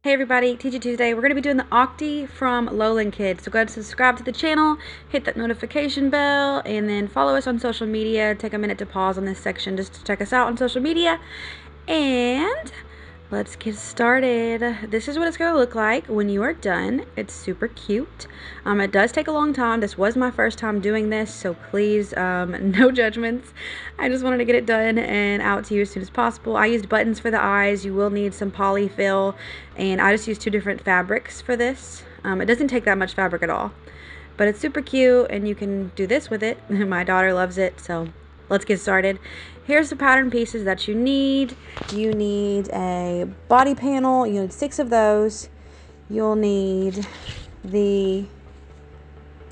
Hey everybody, Teacher Tuesday. We're going to be doing the Octi from Lowland Kids. So go ahead and subscribe to the channel, hit that notification bell, and then follow us on social media. Take a minute to pause on this section just to check us out on social media. And let's get started. This is what it's going to look like when you are done. It's super cute. It does take a long time. This was my first time doing this, so please, no judgments. I just wanted to get it done and out to you as soon as possible. I used buttons for the eyes. You will need some polyfill, and I just used two different fabrics for this. It doesn't take that much fabric at all, but it's super cute, and you can do this with it. My daughter loves it, so let's get started. Here's the pattern pieces that you need. You need a body panel. You need 6 of those. You'll need the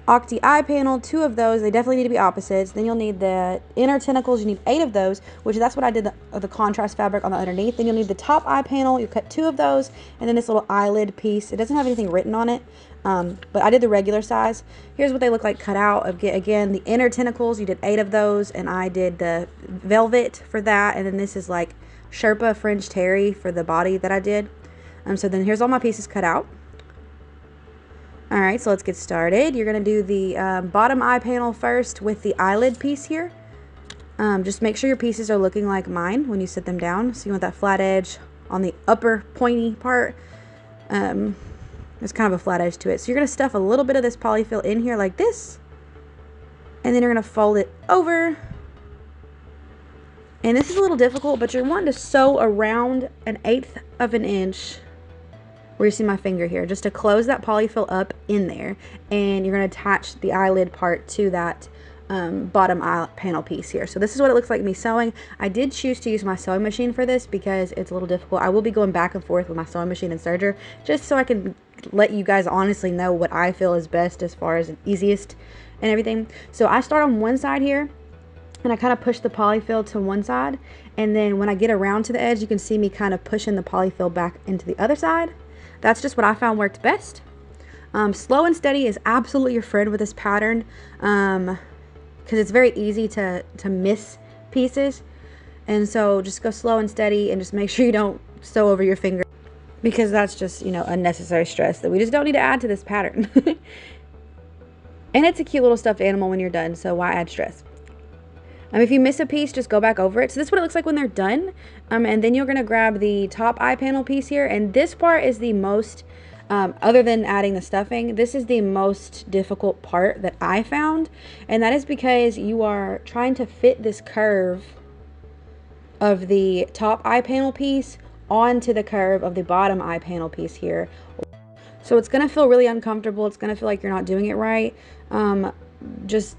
Octi eye panel, 2 of those. They definitely need to be opposites. Then you'll need the inner tentacles. You need 8 of those, which that's what I did the contrast fabric on the underneath. Then you'll need the top eye panel. You cut 2 of those, and then this little eyelid piece. It doesn't have anything written on it, but I did the regular size. Here's what they look like cut out. Again, the inner tentacles, you did 8 of those, and I did the velvet for that. And then this is like Sherpa French Terry for the body that I did. So then here's all my pieces cut out. Alright, so let's get started. You're going to do the bottom eye panel first with the eyelid piece here. Just make sure your pieces are looking like mine when you sit them down. So you want that flat edge on the upper pointy part. There's kind of a flat edge to it. So you're going to stuff a little bit of this polyfill in here like this. And then you're going to fold it over. And this is a little difficult, but you're wanting to sew around 1/8 of an inch where you see my finger here, just to close that polyfill up in there. And you're going to attach the eyelid part to that bottom eye panel piece here. So this is what it looks like me sewing. I did choose to use my sewing machine for this because it's a little difficult. I will be going back and forth with my sewing machine and serger just so I can let you guys honestly know what I feel is best as far as easiest and everything. So I start on one side here, and I kind of push the polyfill to one side, and then when I get around to the edge, you can see me kind of pushing the polyfill back into the other side. That's just what I found worked best. Slow and steady is absolutely your friend with this pattern, because it's very easy to miss pieces. And so just go slow and steady, and just make sure you don't sew over your finger, because that's just, you know, unnecessary stress that we just don't need to add to this pattern. And it's a cute little stuffed animal when you're done, so why add stress? If you miss a piece, just go back over it. So this is what it looks like when they're done. And then you're going to grab the top eye panel piece here. And this part is the most, other than adding the stuffing, this is the most difficult part that I found. And that is because you are trying to fit this curve of the top eye panel piece onto the curve of the bottom eye panel piece here. So it's going to feel really uncomfortable. It's going to feel like you're not doing it right. Just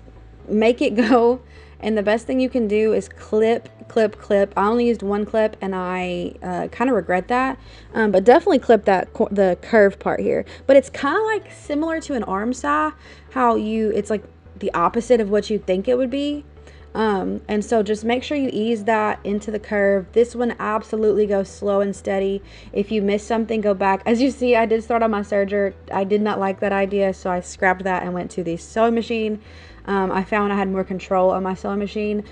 make it go. And the best thing you can do is clip, clip, clip. I only used one clip, and I kind of regret that. But definitely clip the curved part here. But it's kind of like similar to an arm saw, how it's like the opposite of what you think it would be. And so just make sure you ease that into the curve. This one absolutely goes slow and steady. If you miss something, go back. As you see, I did start on my serger. I did not like that idea, so I scrapped that and went to the sewing machine. I found I had more control on my sewing machine.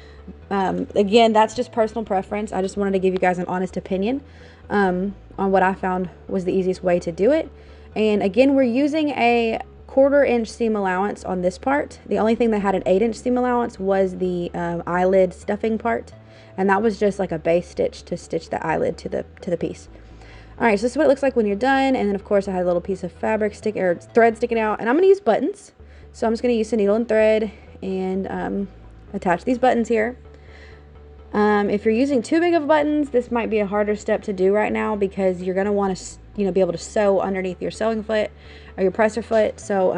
Again, that's just personal preference. I just wanted to give you guys an honest opinion on what I found was the easiest way to do it. And again, we're using a 1/4 inch seam allowance on this part. The only thing that had an 8-inch seam allowance was the eyelid stuffing part, and that was just like a base stitch to stitch the eyelid to the piece. All right, so this is what it looks like when you're done. And then of course I had a little piece of fabric thread sticking out, and I'm going to use buttons. So I'm just going to use a needle and thread and attach these buttons here. If you're using too big of buttons, this might be a harder step to do right now, because you're going to want to, you know, be able to sew underneath your sewing foot or your presser foot. So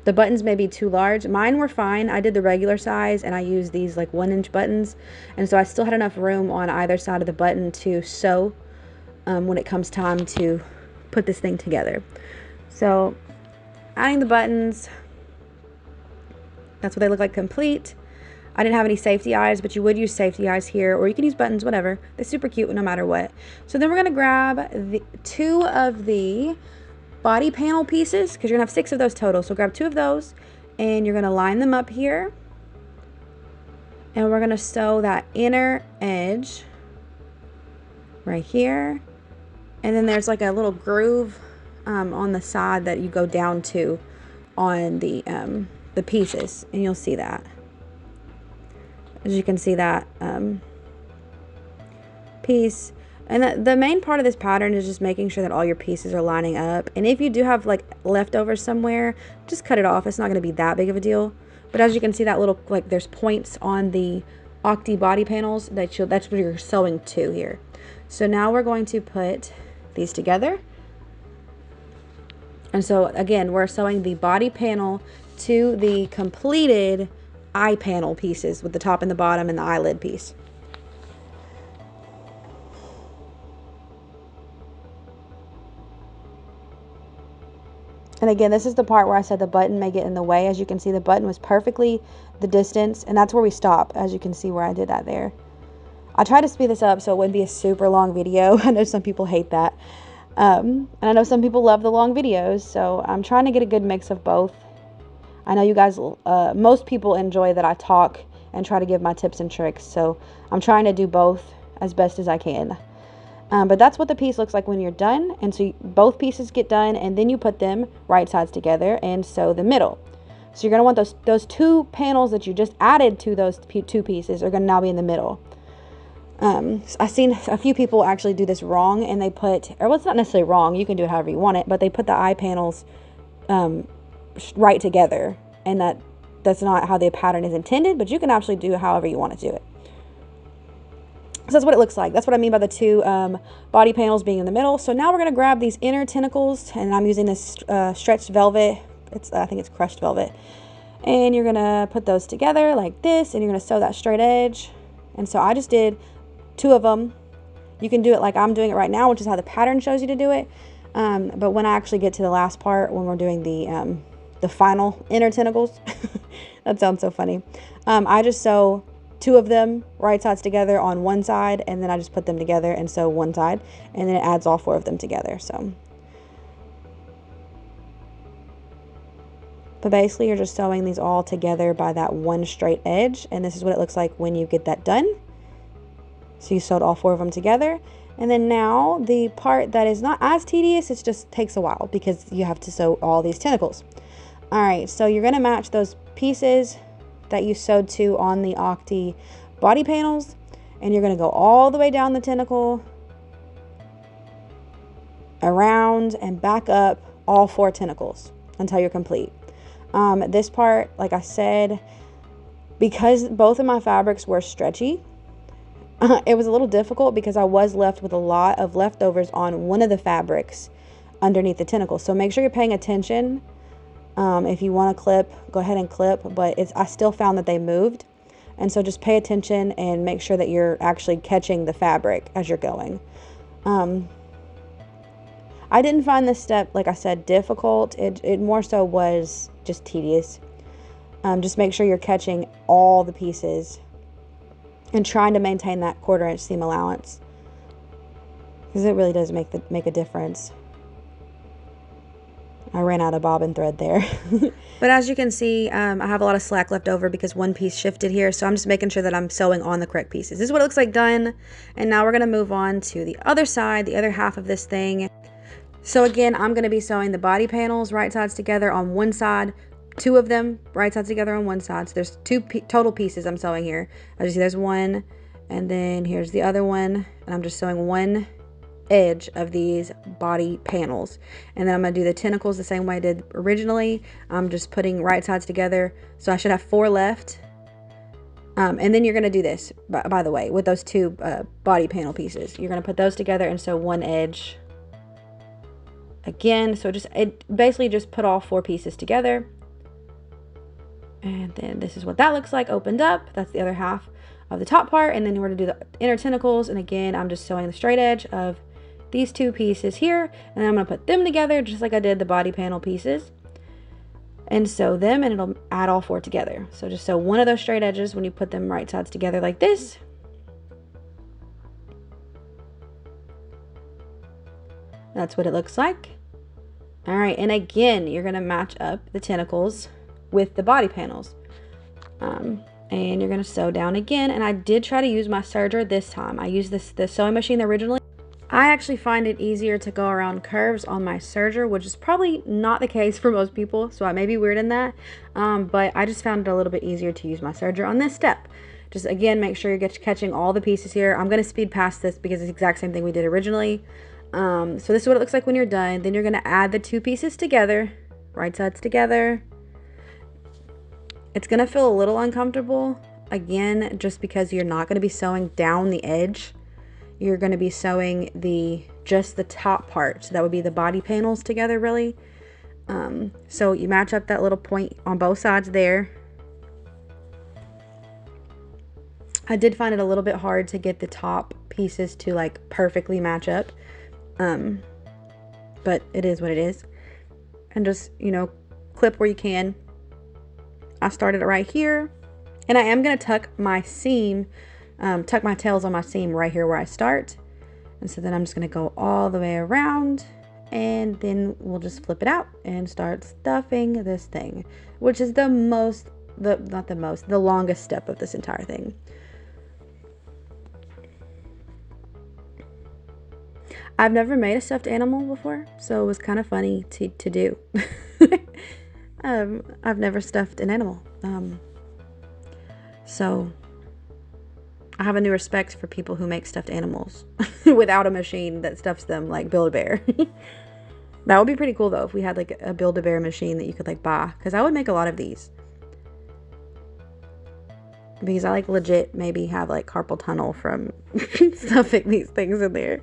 the buttons may be too large. Mine were fine. I did the regular size, and I used these like 1-inch buttons, and so I still had enough room on either side of the button to sew when it comes time to put this thing together. So adding the buttons, that's what they look like complete. I didn't have any safety eyes, but you would use safety eyes here, or you can use buttons, whatever. They're super cute no matter what. So then we're going to grab 2 of the body panel pieces, because you're going to have 6 of those total. So grab 2 of those, and you're going to line them up here. And we're going to sew that inner edge right here And then there's like a little groove on the side that you go down to on the pieces, and you'll see that. As you can see that piece. And the main part of this pattern is just making sure that all your pieces are lining up. And if you do have like leftovers somewhere, just cut it off. It's not going to be that big of a deal. But as you can see, that little, like, there's points on the Octi body panels that's what you're sewing to here. So now we're going to put these together. And so again, we're sewing the body panel to the completed eye panel pieces with the top and the bottom and the eyelid piece. And again, this is the part where I said the button may get in the way. As you can see, the button was perfectly the distance, and that's where we stop, as you can see where I did that there. I tried to speed this up so it wouldn't be a super long video. I know some people hate that. And I know some people love the long videos, so I'm trying to get a good mix of both. I know you guys, most people enjoy that I talk and try to give my tips and tricks, so I'm trying to do both as best as I can. But that's what the piece looks like when you're done. And so both pieces get done, and then you put them right sides together and sew the middle. So you're going to want those two panels that you just added to those two pieces are going to now be in the middle. I've seen a few people actually do this wrong, and they put, or well, it's not necessarily wrong, you can do it however you want it, but they put the eye panels right together, and that's not how the pattern is intended, but you can actually do it however you want to do it. So that's what it looks like. That's what I mean by the two body panels being in the middle. So now we're going to grab these inner tentacles, and I'm using this stretched velvet. I think it's crushed velvet. And you're going to put those together like this, and you're going to sew that straight edge. And so I just did 2 of them. You can do it like I'm doing it right now, which is how the pattern shows you to do it. But when I actually get to the last part, when we're doing the final inner tentacles, that sounds so funny. I just sew 2 of them right sides together on one side, and then I just put them together and sew one side, and then it adds all 4 of them together. So, but basically you're just sewing these all together by that one straight edge, and this is what it looks like when you get that done. So you sewed all 4 of them together, and then now the part that is not as tedious, it just takes a while because you have to sew all these tentacles. All right, so you're going to match those pieces that you sewed to on the Octi body panels, and you're going to go all the way down the tentacle, around and back up all 4 tentacles until you're complete. This part, like I said, because both of my fabrics were stretchy, it was a little difficult because I was left with a lot of leftovers on one of the fabrics underneath the tentacles. So make sure you're paying attention. If you want to clip, go ahead and clip, but I still found that they moved. And so just pay attention and make sure that you're actually catching the fabric as you're going. I didn't find this step, like I said, difficult. It more so was just tedious. Just make sure you're catching all the pieces and trying to maintain that 1/4 inch seam allowance, because it really does make a difference. I ran out of bobbin thread there. But as you can see, I have a lot of slack left over because one piece shifted here. So I'm just making sure that I'm sewing on the correct pieces. This is what it looks like done. And now we're going to move on to the other side, the other half of this thing. So again, I'm going to be sewing the body panels right sides together on one side. 2 of them right sides together on one side. So there's 2 total pieces I'm sewing here. As you see, there's one, and then here's the other one. And I'm just sewing one edge of these body panels, and then I'm going to do the tentacles the same way I did originally. I'm just putting right sides together, so I should have 4 left. And then you're going to do this, by the way, with those 2 body panel pieces. You're going to put those together and sew one edge again. So it basically just put all 4 pieces together, and then this is what that looks like opened up. That's the other half of the top part, and then we're going to do the inner tentacles. And again, I'm just sewing the straight edge of these 2 pieces here, and then I'm going to put them together just like I did the body panel pieces, and sew them, and it'll add all 4 together. So just sew one of those straight edges when you put them right sides together like this. That's what it looks like. All right, and again, you're going to match up the tentacles with the body panels. And you're going to sew down again, and I did try to use my serger this time. I used the sewing machine originally. I actually find it easier to go around curves on my serger, which is probably not the case for most people, so I may be weird in that, but I just found it a little bit easier to use my serger on this step. Just again, make sure you're catching all the pieces here. I'm going to speed past this because it's the exact same thing we did originally. So this is what it looks like when you're done. Then you're going to add the two pieces together, right sides together. It's going to feel a little uncomfortable, again, just because you're not going to be sewing down the edge. You're going to be sewing just the top part. So that would be the body panels together, really. So you match up that little point on both sides there. I did find it a little bit hard to get the top pieces to like perfectly match up. But it is what it is. And just, you know, clip where you can. I started it right here. And I am going to tuck my seam, tuck my tails on my seam right here where I start. And so then I'm just going to go all the way around, and then we'll just flip it out and start stuffing this thing, which is the longest step of this entire thing. I've never made a stuffed animal before, so it was kind of funny to do. I've never stuffed an animal. So I have a new respect for people who make stuffed animals without a machine that stuffs them, like Build-A-Bear. That would be pretty cool though, if we had like a Build-A-Bear machine that you could like buy, because I would make a lot of these. Because I like legit maybe have like carpal tunnel from stuffing these things in there.